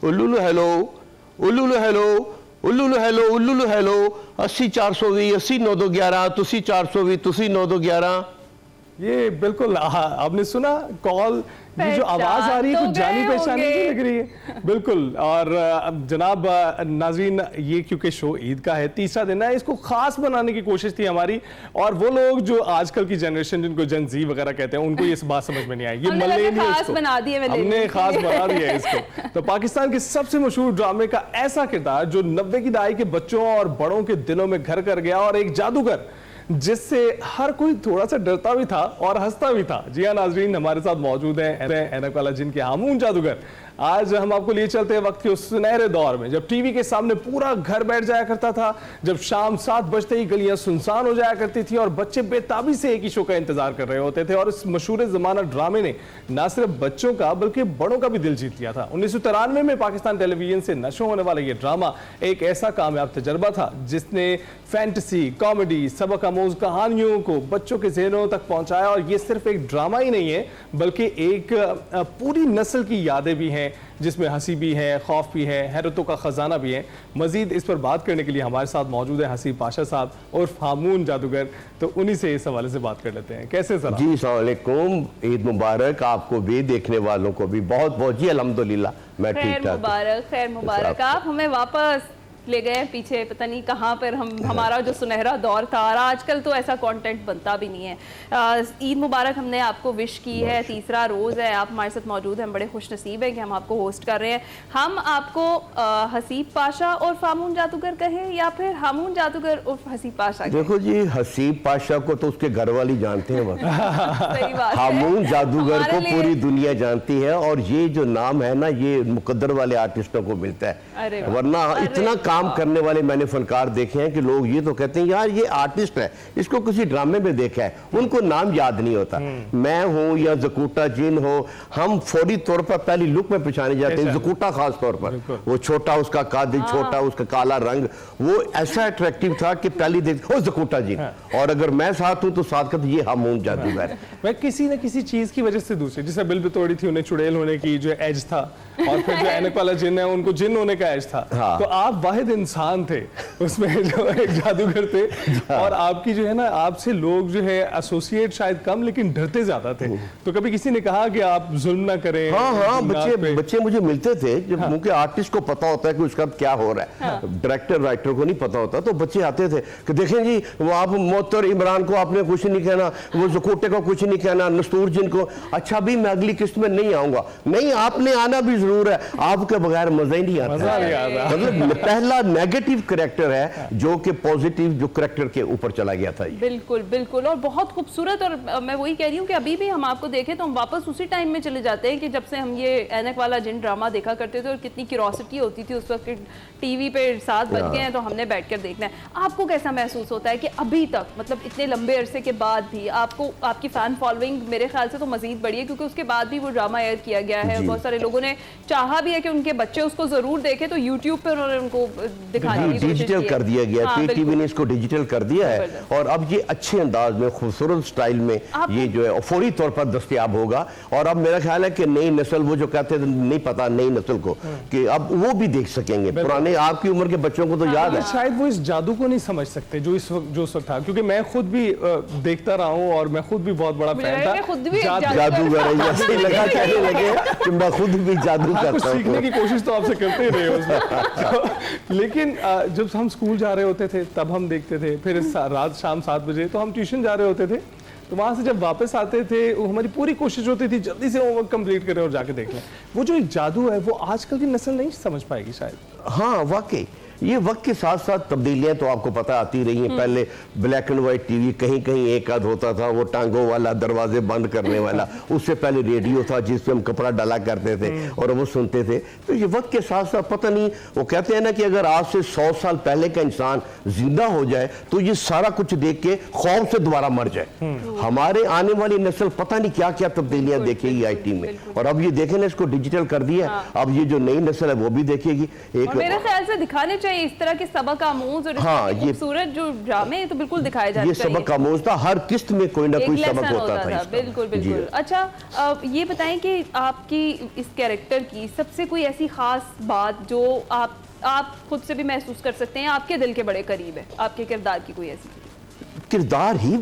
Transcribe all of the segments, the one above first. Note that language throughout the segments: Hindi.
उल्लू हेलो, उल्लू हेलो, उल्लू हेलो, उल्लू हेलो, 80 420 80 9211, तुसी 420 तुसी 9211। ये बिल्कुल आपने सुना कॉल, ये जो आवाज आ रही है कुछ जानी पहचानी नहीं लग रही है। बिल्कुल। और जनाब नाज़रीन, ये क्योंकि शो ईद का है, तीसरा दिन है, इसको खास बनाने की कोशिश थी हमारी। और वो लोग जो आजकल की जनरेशन जिनको जन जी वगैरह कहते हैं, उनको ये बात समझ में नहीं आई। ये खास बना दिया, हमने खास बना दिया इसको। तो पाकिस्तान के सबसे मशहूर ड्रामे का ऐसा किरदार जो 90 की दहाई के बच्चों और बड़ों के दिलों में घर कर गया, और एक जादूगर जिससे हर कोई थोड़ा सा डरता भी था और हंसता भी था। जी हाँ नाजरीन, हमारे साथ मौजूद हैं ऐनक वाला जिन के हामून जादूगर। आज हम आपको लिए चलते हैं वक्त के उस सुनहरे दौर में जब टीवी के सामने पूरा घर बैठ जाया करता था, जब शाम 7 बजते ही गलियां सुनसान हो जाया करती थी और बच्चे बेताबी से एक ही शो का इंतजार कर रहे होते थे। और इस मशहूर जमाना ड्रामे ने न सिर्फ बच्चों का बल्कि बड़ों का भी दिल जीत लिया था। 1993 में पाकिस्तान टेलीविजन से नशर होने वाला यह ड्रामा एक ऐसा कामयाब तजर्बा था जिसने फैंटेसी, कॉमेडी, सबक आमूज कहानियों को बच्चों के ज़हनों तक पहुंचाया। और ये सिर्फ एक ड्रामा ही नहीं है बल्कि एक पूरी नस्ल की यादें भी हैं, जिसमें हंसी भी है, खौफ भी है, हैरतों का खजाना भी है। मजीद इस पर बात करने के लिए हमारे साथ मौजूद है हसीब पाशा साहब और हामून जादूगर। तो उन्हीं से इस हवाले से बात कर लेते हैं। कैसे सर? जी अस्सलाम वालेकुम, ईद मुबारक आपको भी, देखने वालों को भी बहुत बहुत। जी अल्हम्दुलिल्लाह मैं ठीक ठाक। मुबारक, खैर मुबारक। आप हमें वापस ले गए पीछे, पता नहीं कहाँ पर हमारा जो सुनहरा दौर था। और आजकल तो ऐसा कंटेंट बनता भी नहीं है। ईद मुबारक हमने आपको विश की है, तीसरा रोज़ है, आप हमारे साथ मौजूद हैं, बड़े खुश नसीब हैं कि हम आपको होस्ट कर रहे हैं। हम आपको हसीब पाशा और हामून जादूगर कहें या फिर हामून जादूगर उर्फ हसीब पाशा? देखो जी, हसीब पाशा को तो उसके घर वाली जानते हैं बस। सही बात है। हामून जादूगर को पूरी दुनिया जानती है। और ये जो नाम है ना, ये मुकद्दर वाले आर्टिस्टों को मिलता है, वरना इतना काम करने वाले मैंने फनकार देखे हैं कि लोग ये तो कहते हैं यार ये आर्टिस्ट है, इसको किसी ड्रामे में देखा है, उनको नाम याद नहीं होता। मैं हूं या जकूटा जिन हो, हम फौरी तौर पर पहली लुक में पहचाने जाते हैं। जकूटा खास तौर पर, वो छोटा, उसका कादिल छोटा, उसका काला रंग, वो ऐसा अट्रैक्टिव था कि पहली देख हो जकूटा जिन। और अगर मैं साथ हूं तो साथ का ये हामून जादूगर। मैं किसी न किसी चीज की वजह से दूसरे, जिसे बिल बितौड़ी थी उन्हें चुड़ैल होने की जो एज था, और फिर जो ऐनक वाला जिन है उनको जिन होने का एज था। तो आप वाहिद इंसान थे उसमें जो एक जादूगर थे। और आपकी जो है ना, आपसे लोग जो है एसोसिएट शायद कम लेकिन डरते ज्यादा थे। तो कभी किसी ने कहा कि आप जुल्म ना करें? हाँ, बच्चे मुझे मिलते थे जब क्योंकि आर्टिस्ट को पता होता है कि उसका क्या हो रहा है, डायरेक्टर राइटर को नहीं पता होता। तो बच्चे आते थे कि देखें जी, वो आप मोहतर इमरान को आपने कुछ नहीं कहना, वो जकूटे को कुछ नहीं कहना, नस्तूर जिन को। अच्छा भी मैं अगली किस्त में नहीं आऊंगा। नहीं, आपने आना भी जरूर है, आपके बगैर मजा ही नहीं आता। मतलब पहला नेगेटिव करैक्टर है जो कि पॉजिटिव जो करैक्टर के ऊपर चला गया था। बिल्कुल बिल्कुल, और बहुत खूबसूरत। और मैं वही कह रही हूँ कि अभी भी हम आपको देखें तो हम वापस उसी टाइम में चले जाते हैं कि जब से हम ये ऐनक वाला जिन ड्रामा देखा करते थे और कितनी क्यूरोसिटी होती थी उस वक्त। टीवी पे 7 बज गए हैं तो हमने बैठकर देखना है। आपको कैसा महसूस होता है कि अभी तक, मतलब इतने लंबे अरसे के बाद भी आपको, आपकी फैन फॉलोइंग मेरे ख्याल से तो मजीद बढ़ी है, क्योंकि उसके बाद भी वो ड्रामा एयर किया गया है। बहुत सारे लोगों ने चाहा भी है कि उनके बच्चे उसको जरूर देखें, तो यूट्यूब पर उन्होंने उनको दिखाने की डिजिटल कर दिया गया, पीटीवी ने इसको डिजिटल कर दिया है। और अब ये अच्छे अंदाज में, खूबसूरत स्टाइल में ये जो है फौरी तौर पर दस्तयाब होगा। और अब मेरा ख्याल है कि नई नस्ल, वो जो कहते हैं नहीं पता नई नस्ल को, कि अब वो भी देख सकेंगे। पुराने आपकी उम्र के बच्चों को तो याद है, शायद वो इस जादू को नहीं समझ सकते जो इस वक्त था। क्योंकि मैं खुद भी देखता रहा हूँ और मैं खुद भी बहुत बड़ा फैन था। जादूगर लगा, कहने लगे कि मैं खुद भी जादू करता हूं। सीखने की कोशिश तो आपसे करते रहे उसमें। लेकिन जब हम स्कूल जा रहे होते थे तब हम देखते थे, फिर रात शाम 7 बजे तो हम ट्यूशन जा रहे होते थे, तो वहां से जब वापस आते थे हमारी पूरी कोशिश होती थी जल्दी से होमवर्क कंप्लीट करें और जाके देख लें। वो जो जादू है वो आजकल की नस्ल नहीं समझ पाएगी शायद। हाँ वाकई, ये वक्त के साथ साथ तब्दीलियां तो आपको पता आती रही हैं। पहले ब्लैक एंड व्हाइट टीवी, कहीं कहीं एक आध होता था वो टांगों वाला, दरवाजे बंद करने वाला। उससे पहले रेडियो था जिसपे हम कपड़ा डाला करते थे और वो सुनते थे। तो ये वक्त के साथ साथ पता नहीं, वो कहते हैं ना कि अगर आज से 100 साल पहले का इंसान जिंदा हो जाए तो ये सारा कुछ देख के खौफ से दोबारा मर जाए। हमारे आने वाली नस्ल पता नहीं क्या क्या तब्दीलियां देखेगी आईटी में। और अब ये देखे ना, इसको डिजिटल कर दिया, अब ये जो नई नस्ल है वो भी देखेगी। एक मेरे ख्याल से दिखाने चाहिए इस तरह के सबक आमूज और हाँ, ये खूबसूरत जो ड्रामे तो बिल्कुल दिखाए जाते ये सबक आमूज था, हर किस्त में कोई ना कोई सबक होता था। बिल्कुल बिल्कुल। अच्छा ये बताएं कि आपकी इस कैरेक्टर की सबसे कोई ऐसी खास बात जो आप खुद से भी महसूस कर सकते हैं, आपके दिल के बड़े करीब है, आपके किरदार की कोई ऐसी किरदार ही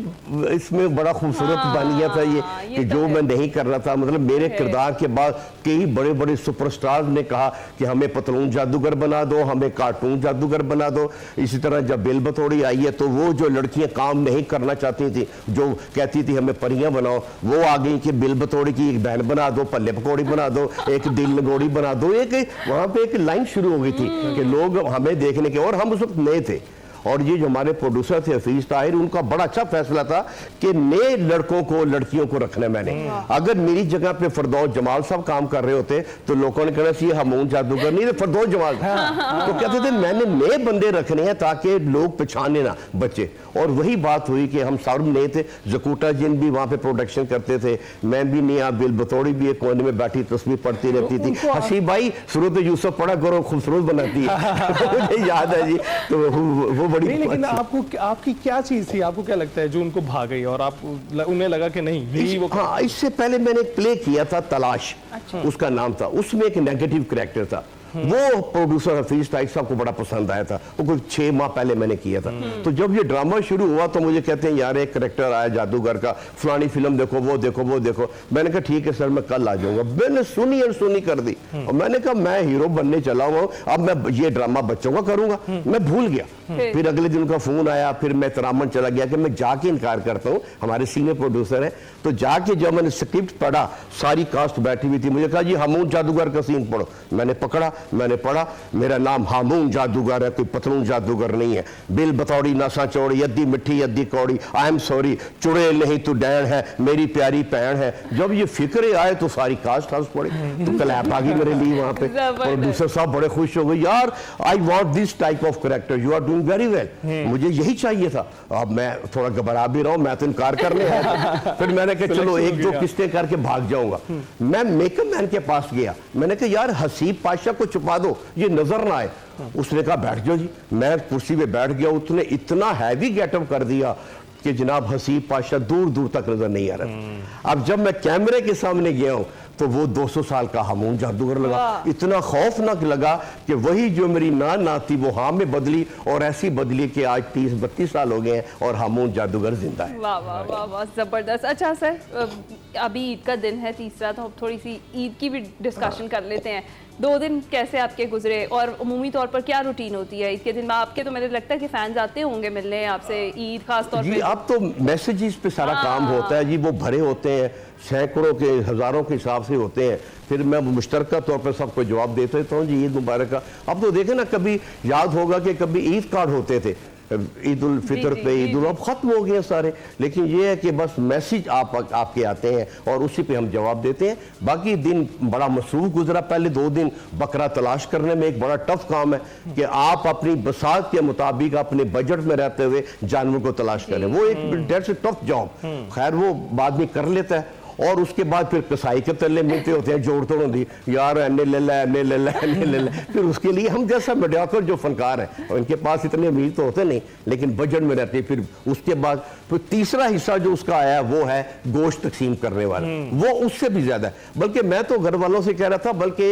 इसमें बड़ा खूबसूरत बन गया था ये कि जो मैं नहीं कर रहा था। मतलब मेरे किरदार के बाद कई बड़े बड़े सुपरस्टार ने कहा कि हमें पतलून जादूगर बना दो, हमें कार्टून जादूगर बना दो। इसी तरह जब बिल बतौड़ी आई है तो वो जो लड़कियां काम नहीं करना चाहती थी, जो कहती थी हमें परियां बनाओ, वो आ गई कि बिल बतौड़ी की एक बहन बना दो, पल्ले पकौड़ी बना दो, एक दिल लगोड़ी बना दो। एक वहां पे एक लाइन शुरू हो गई थी कि लोग हमें देखने के, और हम उस वक्त नए थे। और ये जो हमारे प्रोड्यूसर थे हफीज ताहिर, उनका बड़ा अच्छा फैसला था कि नए लड़कों को लड़कियों को रखना मैंने। अगर मेरी जगह पे फरदौस जमाल साहब काम कर रहे होते तो लोगों ने कहना चाहिए हमून जादूगर नहीं, फरदौस जमाल। तो कहते थे मैंने नए बंदे रखने हैं ताकि लोग पहचाने ना बच्चे। और वही बात हुई कि हम सब नए थे। जकूटा जिन भी वहां पे प्रोडक्शन करते थे, मैं भी नहीं, बिल बतौड़ी भी एक कोने में बैठी तस्वीर पढ़ती रहती थी। हसी भाई सूरत यूसुफ पढ़ा करो, खूबसूरत बनाती है। मुझे याद है जी। तो वो बड़ी नहीं, लेकिन आपकी क्या चीज थी, आपको क्या लगता है जो उनको भाग गई और आप उन्हें लगा कि नहीं यही वो? हाँ, इससे पहले मैंने एक प्ले किया था तलाश, उसका नाम था, उसमें एक नेगेटिव कैरेक्टर था। वो प्रोड्यूसर हफीज ताहिर साहब को बड़ा पसंद आया था, वो कोई 6 माह पहले मैंने किया था। तो जब ये ड्रामा शुरू हुआ तो मुझे कहते हैं यार एक कैरेक्टर आया जादूगर का, फलानी फिल्म देखो, वो देखो, वो देखो। मैंने कहा ठीक है सर, मैं कल आ जाऊंगा। मैंने सुनी और सुनी कर दी और मैंने कहा मैं हीरो बनने चला हुआ हूं, अब मैं ये ड्रामा बच्चों का करूंगा। मैं भूल गया। फिर अगले दिन उनका फोन आया, फिर मैं तरामन चला गया कि मैं जाके इनकार करता हूँ, हमारे सीनियर प्रोड्यूसर है। तो जाके जब मैंने स्क्रिप्ट पढ़ा, सारी कास्ट बैठी हुई थी, मुझे कहा जी हमून जादूगर का सीन पढ़ो। मैंने पकड़ा, मैंने पढ़ा, मेरा नाम हमून जादूगर है, कोई पतलून जादूगर नहीं है। बिल बतौड़ी नसा चौड़ी, अद्धी मिट्टी अद्धी कौड़ी, आई एम सॉरी, चुड़ैल नहीं तू डैन है, मेरी प्यारी भैन है। जब ये फिक्रे आए तो सारी कास्ट हंस पड़ी, तो क्लैप आ गई मेरे लिए वहां पे। प्रोड्यूसर साहब बड़े खुश हो गए, यार I want this type of character, you are doing very well. मुझे यही चाहिए था। अब मैं थोड़ा घबरा भी रहा हूं, मैं तो इनकार करने आया था। फिर मैंने कहा चलो एक दो किस्तें करके भाग जाऊंगा। मैं मेकअप मैन के पास गया, मैंने कहा यार हसीब पाशा को छुपा दो, ये नजर ना आए। उसने कहा बैठ जाओ जी। मैं कुर्सी पे बैठ गया, उसने इतना हैवी गेटअप कर दिया कि जनाब हसीब पाशा दूर दूर तक नजर नहीं आ रहा। अब जब मैं कैमरे के सामने गया हूं तो वो 200 साल का हमून जादूगर लगा। इतना खौफनाक लगा कि वही जो मेरी ना थी वो हाँ में बदली, और ऐसी बदली कि आज 30-32 साल हो गए हैं और हमून जादूगर जिंदा है। वाह वाह वाह वाह, जबरदस्त। अच्छा सर, अभी ईद का दिन है तीसरा, तो थोड़ी सी ईद की भी डिस्कशन कर लेते हैं। 2 दिन कैसे आपके गुजरे और उमूमी तौर पर क्या रूटीन होती है ईद के दिन में आपके? तो मुझे लगता है कि फैंस आते होंगे मिलने आपसे ईद खास तौर पे। अब तो मैसेजेस पे सारा काम होता है जी, वो भरे होते हैं, सैकड़ों के हजारों के हिसाब से होते हैं। फिर मैं मुश्तरका तौर पर सबको जवाब देता रहता हूँ जी ईद मुबारक का। अब तो देखें ना, कभी याद होगा कि कभी ईद कार्ड होते थे, ईद उल फितर पे, ईद उल, अब खत्म हो गए सारे। लेकिन ये है कि बस मैसेज आपके आते हैं और उसी पे हम जवाब देते हैं। बाकी दिन बड़ा मसरूफ गुजरा। पहले 2 दिन बकरा तलाश करने में एक बड़ा टफ काम है कि आप अपनी बसात के मुताबिक अपने बजट में रहते हुए जानवर को तलाश करें। वो एक डेट्स ए टफ जॉब। खैर वो बाद में कर लेता है। और उसके बाद फिर कसाई के तल्ले मिलते होते हैं, जोड़ तोड़ होती यार एने ले ला, एने ले ला, एने ले ला। फिर उसके लिए हम जैसा मीडियाकर जो फनकार है, और इनके पास इतने अमीर तो होते नहीं लेकिन बजट में रहते। फिर उसके बाद फिर तीसरा हिस्सा जो उसका आया वो है गोश्त तकसीम करने वाला, वो उससे भी ज्यादा है। बल्कि मैं तो घर वालों से कह रहा था, बल्कि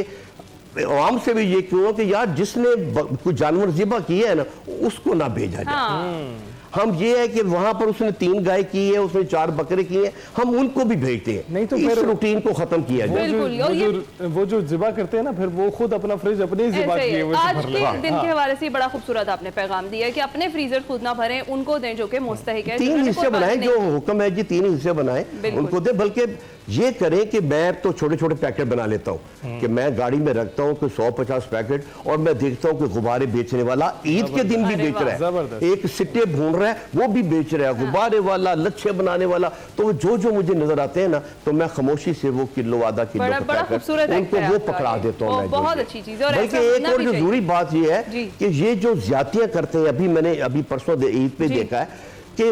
आवाम से भी ये क्यों कि यार जिसने कुछ जानवर ज़िबा किए है ना, उसको ना भेजा जाए। हम ये है कि वहां पर उसने 3 गाय की है, उसने 4 बकरे किए हैं, हम उनको भी भेजते हैं। नहीं तो इस रूटीन को खत्म किया जाए। वो जो ज़िबा करते हैं ना, फिर वो खुद अपना फ्रिज अपने ज़िबा किए हुए आज के दिन के हवाले से बड़ा खूबसूरत आपने पैगाम दिया है कि अपने फ्रीजर खुद ना भरें, उनको दें जो कि मुस्तहिक है। 3 हिस्से बनाए, जो हुक्म है जी 3 हिस्से बनाए, उनको दे। बल्कि ये करें कि मैं तो छोटे छोटे पैकेट बना लेता हूँ कि मैं गाड़ी में रखता हूँ कि 100-50 पैकेट, और मैं देखता हूँ कि गुब्बारे बेचने वाला ईद के दिन भी बेच रहा है, एक सिट्टे भून रहा है वो भी बेच रहा है, गुब्बारे वाला, लच्छे बनाने वाला। तो जो मुझे नजर आते हैं ना, तो मैं खामोशी से वो किलो आधा किलो उनको वो पकड़ा देता हूँ। बहुत अच्छी चीज है। बल्कि एक और जो जरूरी बात ये है कि ये जो ज्यादतियां करते हैं, मैंने परसों ईद पे देखा है कि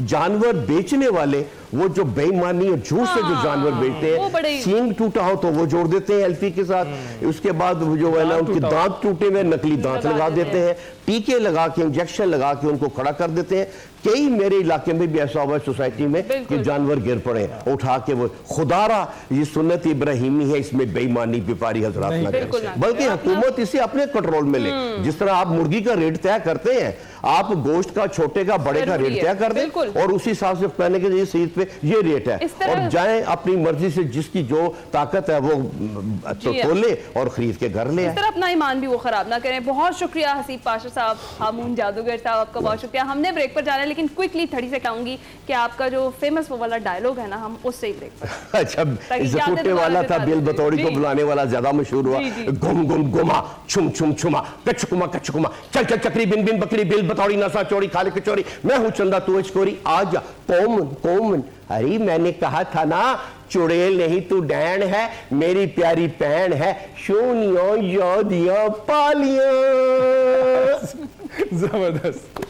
जानवर बेचने वाले वो जो बेईमानी और झूठ से जो जानवर बेचते वो बड़े- हैं, सींग टूटा हो तो वो जोड़ देते हैं एल्फी के साथ, उसके बाद वो जो है ना उनके दांत टूटे हुए नकली दांत लगा देते हैं, टीके लगा के इंजेक्शन लगा के उनको खड़ा कर देते हैं। कई मेरे इलाके में भी ऐसा हुआ सोसाइटी में कि जानवर गिर पड़े, उठा के वो खुदारा, ये सुन्नत इब्राहिमी है, इसमें बेईमानी व्यापारी हजरात ना बिल्कुल करें, ना बल्कि हुकूमत इसे अपने कंट्रोल में ले। जिस तरह आप मुर्गी का रेट तय करते हैं, आप गोश्त का छोटे का बड़े का जरूरी रेट है, तय कर दें बिल्कुल। और उसी हिसाब से कहने के लिए सईद पे ये रेट है, इस तरह- और जाएं अपनी मर्जी से जिसकी जो ताकत है वो तो जी हाँ। तोले और खरीद के घर ले इस आए। तरह अपना ईमान भी वो खराब ना करें। बहुत शुक्रिया हसीब पाशा साहब, हामून जादूगर साहब, आपका बहुत शुक्रिया। हमने ब्रेक पर जाना है, लेकिन क्विकली थड़ी से कहूंगी कि आपका जो फेमस वो वाला डायलॉग है ना, हम उससे ही ब्रेक पर। अच्छा, ताकि इस यादें टूटने दोबारा वाला से था, ताज़ा बिल हो। बतौड़ी को जी। बुलाने वाला ज्यादा मशहूर हुआ। जी, जी। गुम गुम गुमा छुम छुम छुमा कचकुमा कचकुमा, चल चल चक्री बिन बिन बकरी, बिल बतौड़ी नसा चोरी खाले कचौरी, मैं हूं चंदा तू चकोरी, आजा कौमन कौमन। अरे मैंने कहा था ना, चुड़ैल नहीं तू डैन है, मेरी प्यारी पैन है, सोनिया यादियां पालियां। जबरदस्त।